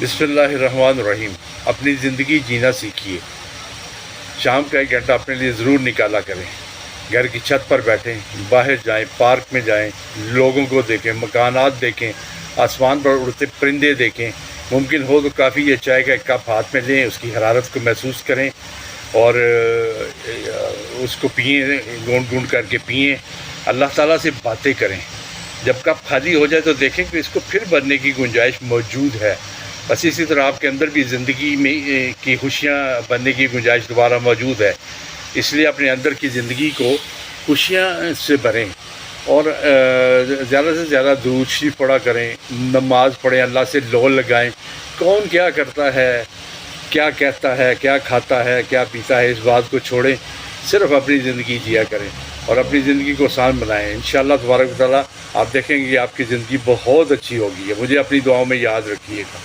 بسم اللہ الرحمن الرحیم۔ اپنی زندگی جینا سیکھیے۔ شام کا 1 گھنٹہ اپنے لیے ضرور نکالا کریں۔ گھر کی چھت پر بیٹھیں، باہر جائیں، پارک میں جائیں، لوگوں کو دیکھیں، مکانات دیکھیں، آسمان پر اڑتے پرندے دیکھیں۔ ممکن ہو تو کافی یا چائے کا 1 کپ ہاتھ میں لیں، اس کی حرارت کو محسوس کریں اور اس کو پئیں، گونڈ گونڈ کر کے پئیں۔ اللہ تعالیٰ سے باتیں کریں۔ جب کپ خالی ہو جائے تو دیکھیں کہ اس کو پھر بھرنے کی گنجائش موجود ہے۔ بس اسی طرح آپ کے اندر بھی زندگی میں کی خوشیاں بننے کی گنجائش دوبارہ موجود ہے۔ اس لیے اپنے اندر کی زندگی کو خوشیاں سے بھریں اور زیادہ سے زیادہ درود شریف پڑھا کریں، نماز پڑھیں، اللہ سے لو لگائیں۔ کون کیا کرتا ہے، کیا کہتا ہے، کیا کھاتا ہے، کیا پیتا ہے، اس بات کو چھوڑیں، صرف اپنی زندگی جیا کریں اور اپنی زندگی کو آسان بنائیں۔ انشاءاللہ تبارک و تعالیٰ آپ دیکھیں گے کہ آپ کی زندگی بہت اچھی ہوگی۔ مجھے اپنی دعاؤں میں یاد رکھیے گا۔